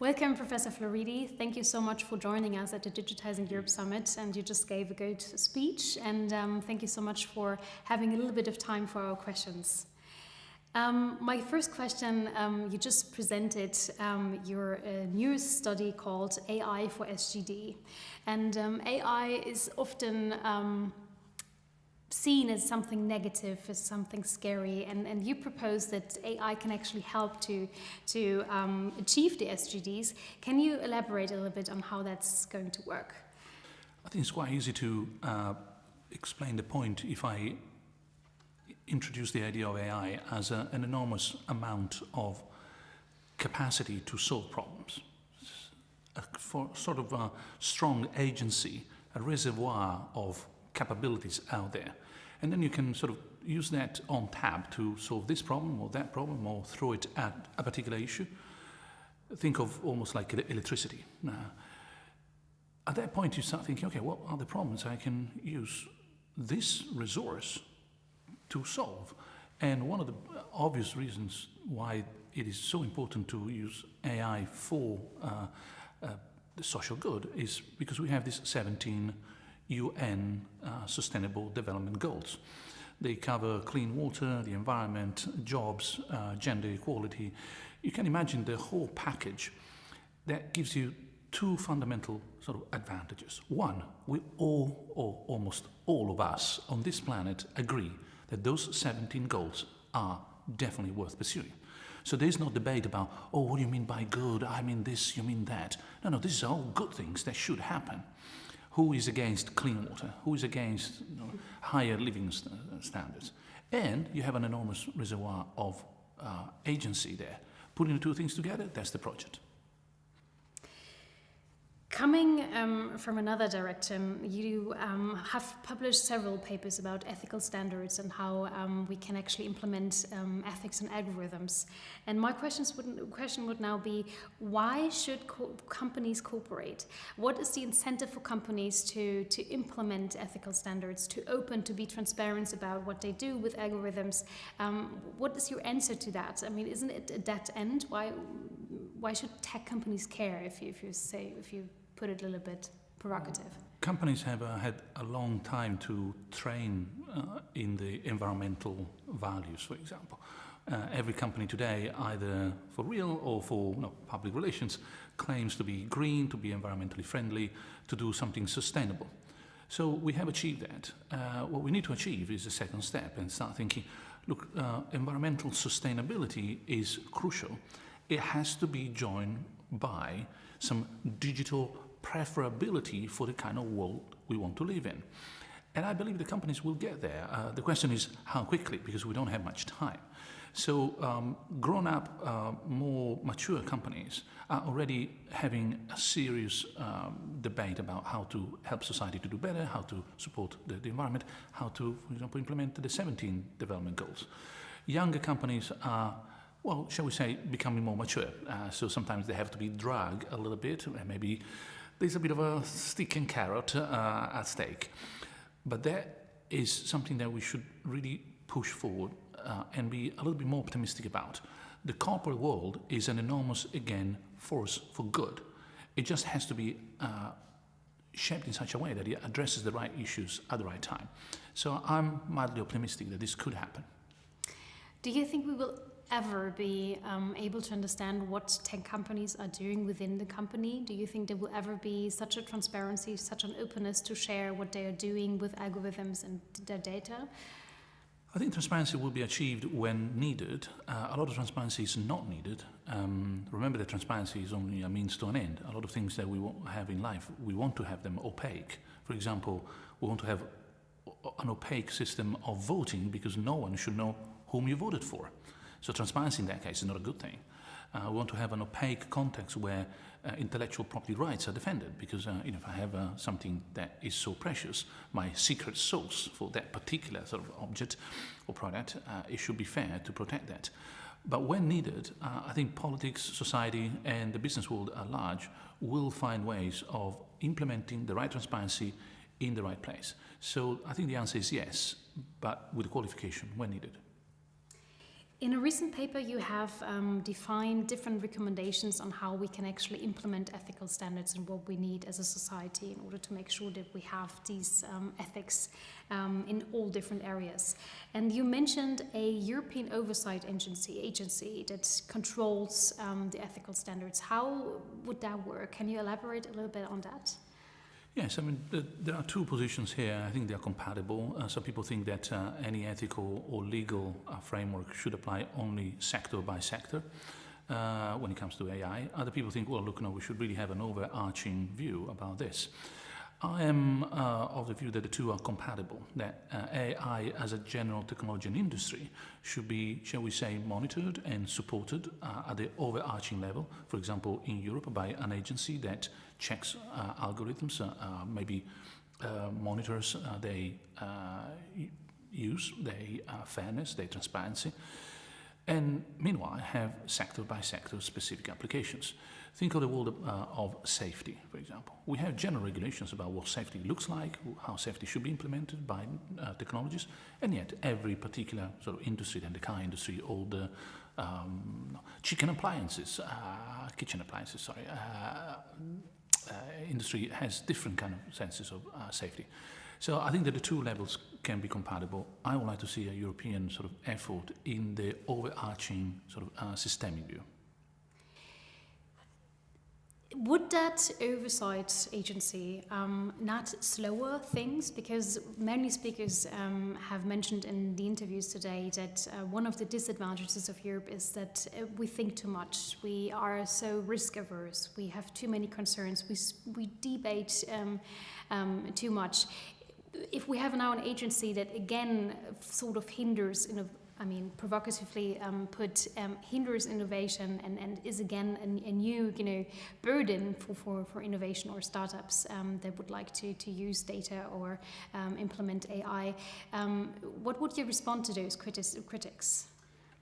Welcome, Professor Floridi. Thank you so much for joining us at the Digitising Europe Summit, and you just gave a good speech, and thank you so much for having a little bit of time for our questions. My first question, you just presented your newest study called AI for SGD, and AI is often seen as something negative, as something scary, and you propose that AI can actually help to achieve the SGDs. Can you elaborate a little bit on how that's going to work? I think it's quite easy to explain the point if I introduce the idea of AI as an enormous amount of capacity to solve problems, for sort of a strong agency, a reservoir of capabilities out there. And then you can sort of use that on tap to solve this problem or that problem or throw it at a particular issue. Think of almost like electricity. At that point you start thinking, okay, what are the problems I can use this resource to solve? And one of the obvious reasons why it is so important to use AI for the social good is because we have these 17 UN Sustainable Development Goals. They cover clean water, the environment, jobs, gender equality. You can imagine the whole package that gives you two fundamental sort of advantages. One, we all, or almost all of us on this planet agree that those 17 goals are definitely worth pursuing. So there's no debate about, oh, what do you mean by good? I mean this, you mean that. No, these are all good things that should happen. Who is against clean water? Who is against higher living standards? And you have an enormous reservoir of agency there. Putting the two things together, that's the project. Coming from another direction, you have published several papers about ethical standards and how we can actually implement ethics and algorithms. And my question would now be, why should companies cooperate? What is the incentive for companies to implement ethical standards, to be transparent about what they do with algorithms? What is your answer to that? I mean, isn't it a dead end? Why should tech companies care, if you put it a little bit provocative? Companies have had a long time to train in the environmental values, for example. Every company today, either for real or for public relations, claims to be green, to be environmentally friendly, to do something sustainable. So we have achieved that. What we need to achieve is the second step and start thinking, look, environmental sustainability is crucial. It has to be joined by some digital preferability for the kind of world we want to live in. And I believe the companies will get there. The question is how quickly, because we don't have much time. So grown-up, more mature companies are already having a serious debate about how to help society to do better, how to support the environment, how to, for example, implement the 17 development goals. Younger companies are, well, shall we say, becoming more mature. So sometimes they have to be dragged a little bit, and maybe there's a bit of a stick and carrot at stake. But that is something that we should really push forward and be a little bit more optimistic about. The corporate world is an enormous, again, force for good. It just has to be shaped in such a way that it addresses the right issues at the right time. So I'm mildly optimistic that this could happen. Do you think we will ever be able to understand what tech companies are doing within the company? Do you think there will ever be such a transparency, such an openness to share what they are doing with algorithms and their data? I think transparency will be achieved when needed. A lot of transparency is not needed. Remember that transparency is only a means to an end. A lot of things that we have in life, we want to have them opaque. For example, we want to have an opaque system of voting because no one should know whom you voted for. So transparency in that case is not a good thing. We want to have an opaque context where intellectual property rights are defended because if I have something that is so precious, my secret sauce for that particular sort of object or product, it should be fair to protect that. But when needed, I think politics, society and the business world at large will find ways of implementing the right transparency in the right place. So I think the answer is yes, but with qualification when needed. In a recent paper, you have defined different recommendations on how we can actually implement ethical standards and what we need as a society in order to make sure that we have these ethics in all different areas. And you mentioned a European oversight agency that controls the ethical standards. How would that work? Can you elaborate a little bit on that? Yes, I mean, there are two positions here. I think they are compatible. Some people think that any ethical or legal framework should apply only sector by sector when it comes to AI. Other people think, well, look, no, we should really have an overarching view about this. I am of the view that the two are compatible, that AI as a general technology and industry should be, shall we say, monitored and supported at the overarching level, for example, in Europe by an agency that checks algorithms, maybe monitors their use, their fairness, their transparency, and meanwhile have sector by sector specific applications. Think of the world of safety, for example. We have general regulations about what safety looks like, how safety should be implemented by technologies, and yet every particular sort of industry, then the car industry, or the kitchen appliances, industry has different kind of senses of safety. So I think that the two levels can be compatible. I would like to see a European sort of effort in the overarching sort of systemic view. Would that oversight agency not slower things? Because many speakers have mentioned in the interviews today that one of the disadvantages of Europe is that we think too much. We are so risk averse. We have too many concerns. We debate too much. If we have now an agency that again sort of hinders provocatively hinders innovation and is again a new burden for innovation or startups that would like to use data or implement AI. What would you respond to those critics?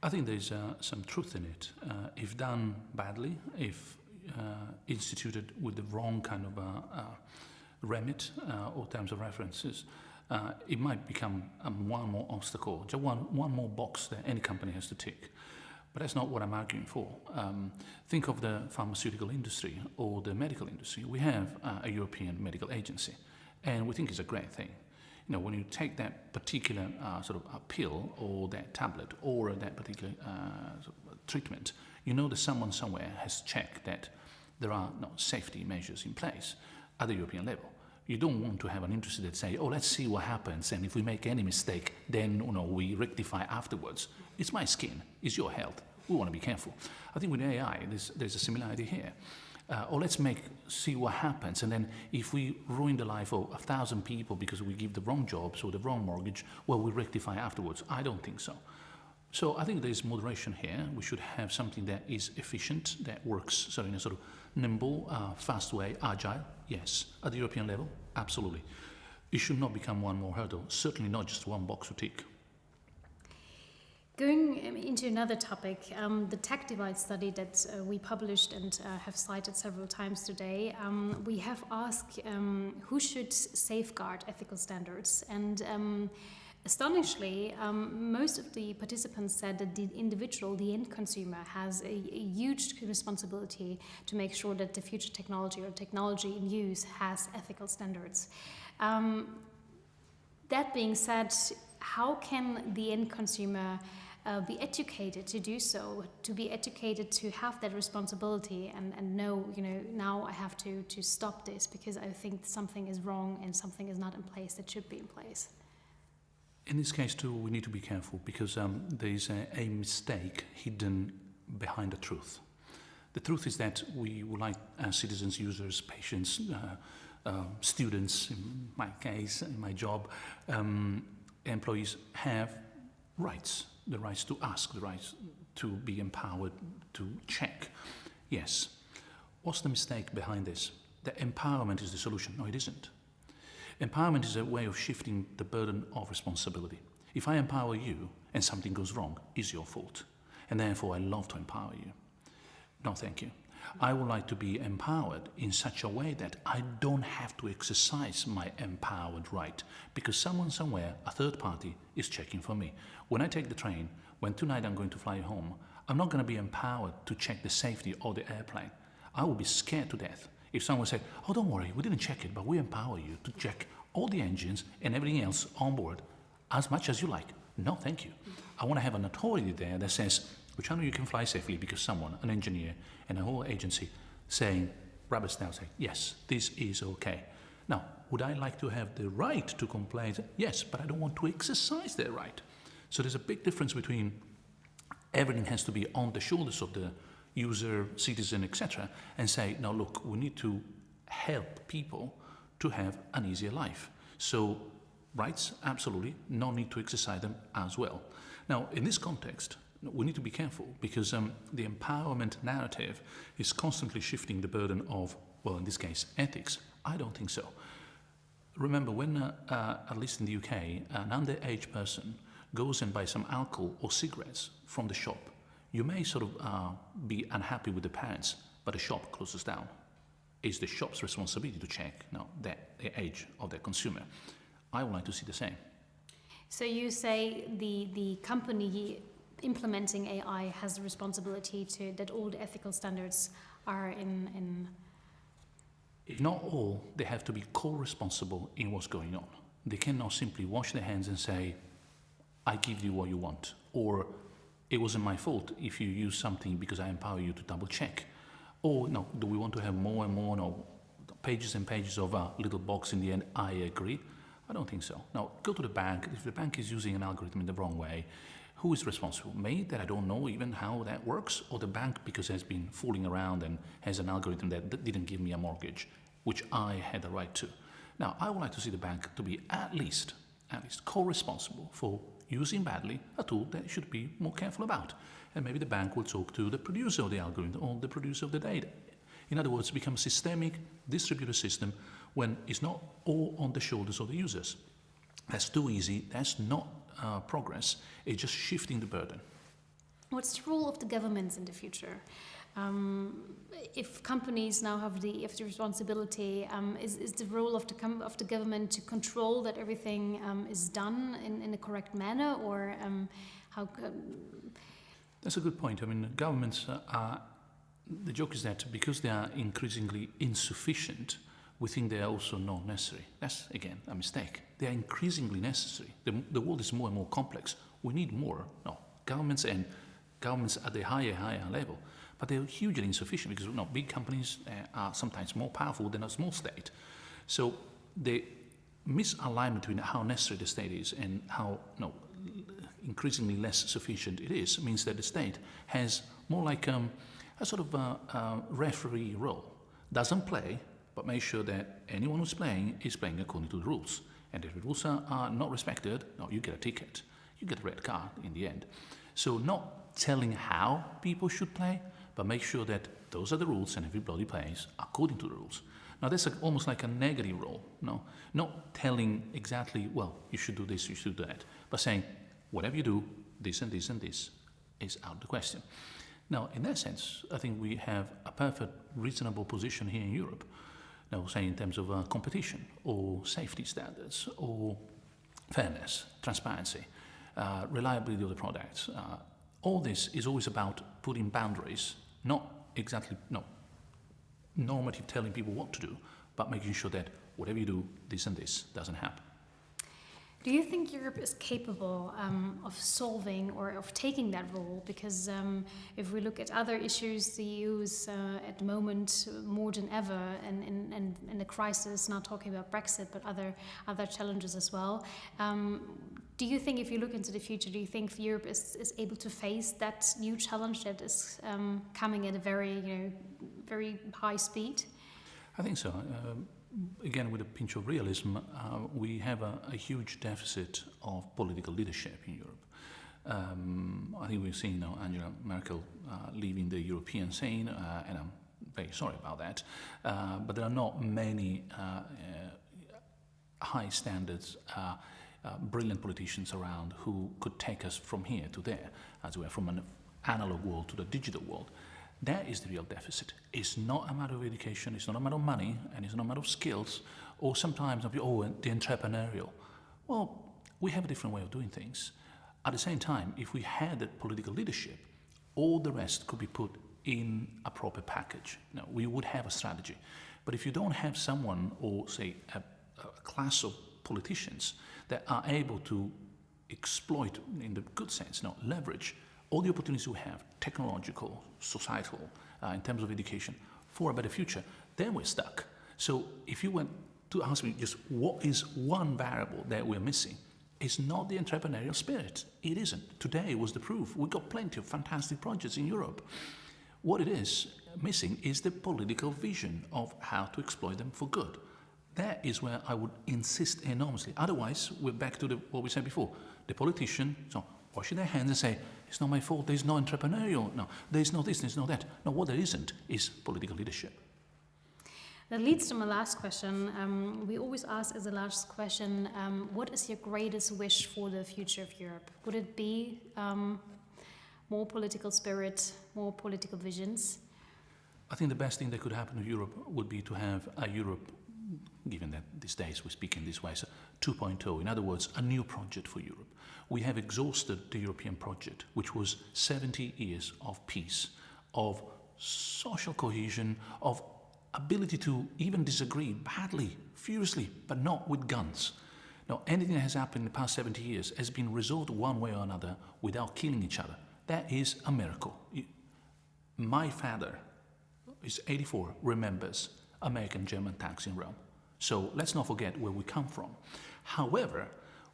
I think there's some truth in it. If done badly, if instituted with the wrong kind of remit or terms of references, it might become one more obstacle, just one more box that any company has to tick. But that's not what I'm arguing for. Think of the pharmaceutical industry or the medical industry. We have a European medical agency, and we think it's a great thing. You know, when you take that particular sort of a pill or that tablet or that particular sort of treatment, you know that someone somewhere has checked that there are safety measures in place at the European level. You don't want to have an industry that say, oh, let's see what happens, and if we make any mistake, then we rectify afterwards. It's my skin, it's your health. We want to be careful. I think with AI, there's a similarity here. Or let's see what happens, and then if we ruin the life of 1,000 people because we give the wrong jobs or the wrong mortgage, well, we rectify afterwards. I don't think so. So I think there's moderation here. We should have something that is efficient, that works in a sort of nimble, fast way, agile. Yes. At the European level, absolutely. It should not become one more hurdle, certainly not just one box to tick. Going into another topic, the tech divide study that we published and have cited several times today, we have asked who should safeguard ethical standards, and astonishingly, most of the participants said that the individual, the end consumer, has a huge responsibility to make sure that the future technology or technology in use has ethical standards. That being said, how can the end consumer be educated to do so, to be educated to have that responsibility and know, now I have to stop this because I think something is wrong and something is not in place that should be in place? In this case too, we need to be careful because there is a mistake hidden behind the truth. The truth is that we would like citizens, users, patients, students, in my case, in my job, employees have rights. The rights to ask, the rights to be empowered to check. Yes. What's the mistake behind this? That empowerment is the solution. No, it isn't. Empowerment is a way of shifting the burden of responsibility. If I empower you and something goes wrong, it's your fault. And therefore I love to empower you. No, thank you. I would like to be empowered in such a way that I don't have to exercise my empowered right because someone somewhere, a third party, is checking for me. When I take the train, when tonight I'm going to fly home, I'm not going to be empowered to check the safety of the airplane. I will be scared to death if someone said, oh, don't worry, we didn't check it, but we empower you to check all the engines and everything else on board as much as you like. No, thank you. I want to have an authority there that says, Luciano, you can fly safely because someone, an engineer, and a whole agency saying, rubber stamp saying, yes, this is okay. Now, would I like to have the right to complain? Yes, but I don't want to exercise that right. So there's a big difference between everything has to be on the shoulders of the user, citizen, etc., and say, no, look, we need to help people to have an easier life. So rights, absolutely, no need to exercise them as well. Now, in this context, we need to be careful because the empowerment narrative is constantly shifting the burden of, well, in this case, ethics. I don't think so. Remember, when, at least in the UK, an underage person goes and buys some alcohol or cigarettes from the shop, you may sort of be unhappy with the parents, but the shop closes down. It's the shop's responsibility to check the age of the consumer. I would like to see the same. So you say the company implementing AI has the responsibility to that all the ethical standards are in. If not all, they have to be co-responsible in what's going on. They cannot simply wash their hands and say, I give you what you want, or it wasn't my fault if you use something because I empower you to double check. Or no, do we want to have more and more pages and pages of a little box in the end, I agree? I don't think so. Now, go to the bank. If the bank is using an algorithm in the wrong way, who is responsible? Me, that I don't know even how that works, or the bank because it has been fooling around and has an algorithm that didn't give me a mortgage, which I had the right to. Now, I would like to see the bank to be at least co-responsible for using badly a tool that it should be more careful about. And maybe the bank will talk to the producer of the algorithm or the producer of the data. In other words, become a systemic distributed system when it's not all on the shoulders of the users. That's too easy. That's not progress. It's just shifting the burden. What's the role of the governments in the future? If companies now have the responsibility, is the role of the government to control that everything is done in a correct manner, or how? That's a good point. I mean, governments are. The joke is that because they are increasingly insufficient, we think they are also not necessary. That's, again, a mistake. They are increasingly necessary. The world is more and more complex. We need more. No, governments at the higher level, but they're hugely insufficient because big companies are sometimes more powerful than a small state. So the misalignment between how necessary the state is and how increasingly less sufficient it is means that the state has more like a sort of referee role. Doesn't play, but make sure that anyone who's playing is playing according to the rules. And if the rules are not respected, you get a ticket. You get a red card in the end. So not telling how people should play, but make sure that those are the rules and everybody plays according to the rules. Now that's almost like a negative role. Not telling exactly, well, you should do this, you should do that, but saying, whatever you do, this and this and this is out of the question. Now, in that sense, I think we have a perfect, reasonable position here in Europe. Now, say in terms of competition or safety standards or fairness, transparency, reliability of the products. All this is always about putting boundaries, not exactly, normative telling people what to do, but making sure that whatever you do, this and this doesn't happen. Do you think Europe is capable of solving or of taking that role? Because if we look at other issues, the EU is at the moment more than ever in the crisis, not talking about Brexit, but other challenges as well. Do you think, if you look into the future, do you think Europe is able to face that new challenge that is coming at a very high speed? I think so. Again, with a pinch of realism, we have a huge deficit of political leadership in Europe. I think we've seen Angela Merkel leaving the European scene, and I'm very sorry about that. But there are not many high standards, brilliant politicians around who could take us from here to there, as we are from an analog world to the digital world. That is the real deficit. It's not a matter of education, it's not a matter of money, and it's not a matter of skills, or sometimes, the entrepreneurial. Well, we have a different way of doing things. At the same time, if we had that political leadership, all the rest could be put in a proper package. Now, we would have a strategy. But if you don't have someone, or say a class of politicians that are able to exploit, in the good sense, leverage all the opportunities we have, technological, societal, in terms of education, for a better future, then we're stuck. So if you went to ask me just what is one variable that we're missing, it's not the entrepreneurial spirit. It isn't. Today was the proof. We've got plenty of fantastic projects in Europe. What it is missing is the political vision of how to exploit them for good. That is where I would insist enormously. Otherwise, we're back to what we said before. The politician, washing their hands and say, it's not my fault, there's no entrepreneurial, no, there's no this, there's no that. No, what there isn't is political leadership. That leads to my last question. We always ask as a last question, what is your greatest wish for the future of Europe? Would it be more political spirit, more political visions? I think the best thing that could happen to Europe would be to have a Europe, given that these days we speak in this way, so 2.0, in other words, a new project for Europe. We have exhausted the European project, which was 70 years of peace, of social cohesion, of ability to even disagree badly, furiously, but not with guns. Now, anything that has happened in the past 70 years has been resolved one way or another without killing each other. That is a miracle. My father is 84, remembers American-German tanks in Rome. So let's not forget where we come from. However,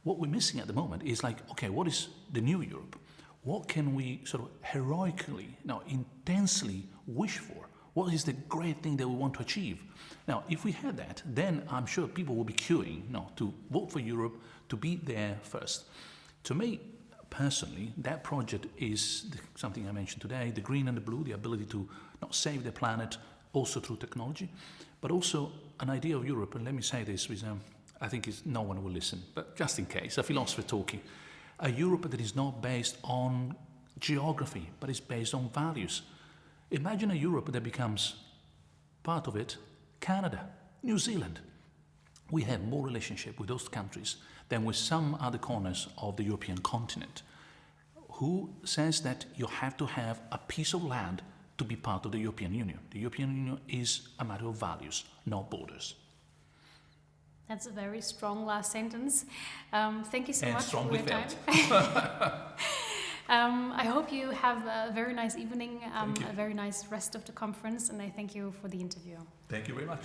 what we're missing at the moment is okay, what is the new Europe? What can we sort of heroically, intensely wish for? What is the great thing that we want to achieve? Now, if we had that, then I'm sure people will be queuing to vote for Europe, to be there first. To me, personally, that project is something I mentioned today, the green and the blue, the ability to save the planet also through technology, but also an idea of Europe, and let me say this, with, I think no one will listen, but just in case, a philosopher talking, a Europe that is not based on geography, but is based on values. Imagine a Europe that becomes part of it, Canada, New Zealand. We have more relationship with those countries than with some other corners of the European continent. Who says that you have to have a piece of land to be part of the European Union? The European Union is a matter of values, not borders. That's a very strong last sentence. Thank you so much for your time. I hope you have a very nice evening, a very nice rest of the conference, and I thank you for the interview. Thank you very much.